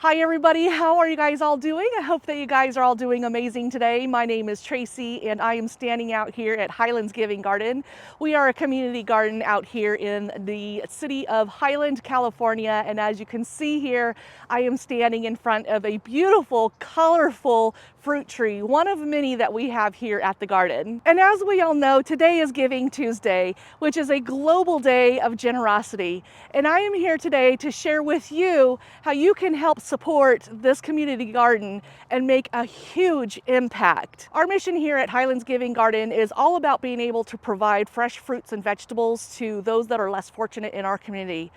Hi everybody, how are you guys all doing? I hope that you guys are all doing amazing today. My name is TracEy and I am standing out here at Highlands Giving Garden. We are a community garden out here in the city of Highland, California, and as you can see here, I am standing in front of a beautiful, colorful fruit tree, one of many that we have here at the garden. And as we all know, today is Giving Tuesday, which is a global day of generosity. And I am here today to share with you how you can help support this community garden and make a huge impact. Our mission here at Highlands Giving Garden is all about being able to provide fresh fruits and vegetables to those that are less fortunate in our community,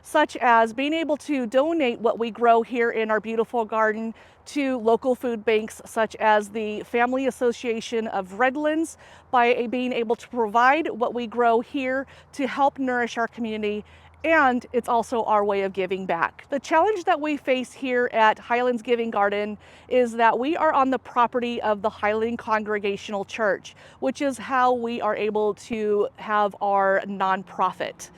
such as being able to donate what we grow here in our beautiful garden to local food banks such as the Family Association of Redlands, by being able to provide what we grow here to help nourish our community. And it's also our way of giving back. The challenge that we face here at Highlands Giving Garden is that we are on the property of the Highland Congregational Church, which is how we are able to have our nonprofit.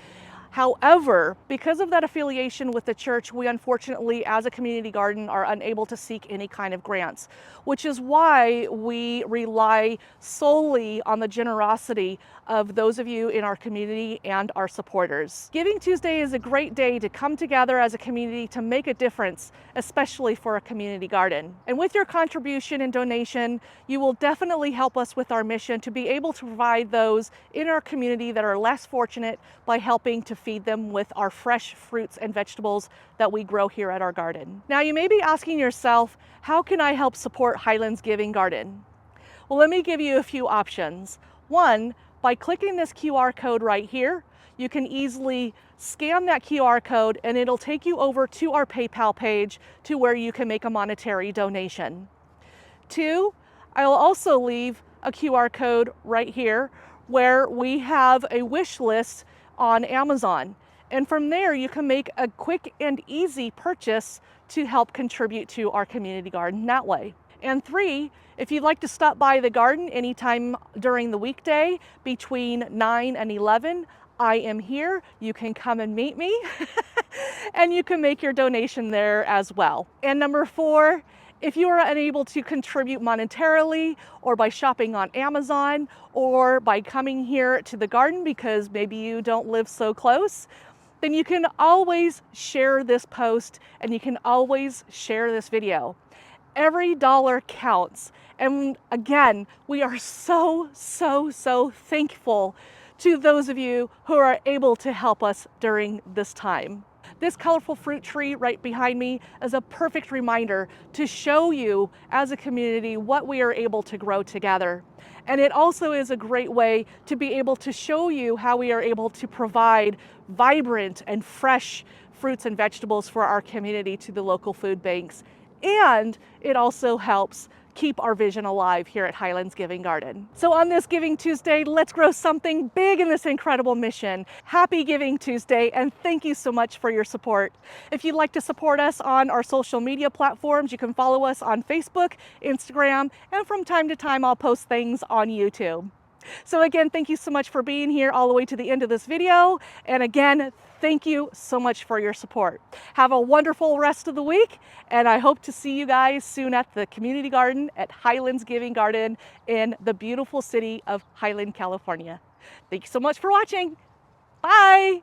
However, because of that affiliation with the church, we unfortunately, as a community garden, are unable to seek any kind of grants, which is why we rely solely on the generosity of those of you in our community and our supporters. Giving Tuesday is a great day to come together as a community to make a difference, especially for a community garden. And with your contribution and donation, you will definitely help us with our mission to be able to provide those in our community that are less fortunate by helping to feed them with our fresh fruits and vegetables that we grow here at our garden. Now you may be asking yourself, how can I help support Highlands Giving Garden? Well, let me give you a few options. One, by clicking this QR code right here, you can easily scan that QR code and it'll take you over to our PayPal page to where you can make a monetary donation. Two, I'll also leave a QR code right here where we have a wish list on Amazon. And from there, you can make a quick and easy purchase to help contribute to our community garden that way. And three, if you'd like to stop by the garden anytime during the weekday between 9 and 11, I am here. You can come and meet me and you can make your donation there as well. And number four, if you are unable to contribute monetarily or by shopping on Amazon or by coming here to the garden because maybe you don't live so close, then you can always share this post and you can always share this video. Every dollar counts. And again, we are so thankful to those of you who are able to help us during this time. This colorful fruit tree right behind me is a perfect reminder to show you as a community what we are able to grow together. And it also is a great way to be able to show you how we are able to provide vibrant and fresh fruits and vegetables for our community to the local food banks. And it also helps keep our vision alive here at Highlands Giving Garden. So on this Giving Tuesday, let's grow something big in this incredible mission. Happy Giving Tuesday, and thank you so much for your support. If you'd like to support us on our social media platforms, you can follow us on Facebook, Instagram, and from time to time, I'll post things on YouTube. So again, thank you so much for being here all the way to the end of this video. And again, thank you so much for your support. Have a wonderful rest of the week, and I hope to see you guys soon at the community garden at Highlands Giving Garden in the beautiful city of Highland, California. Thank you so much for watching. Bye.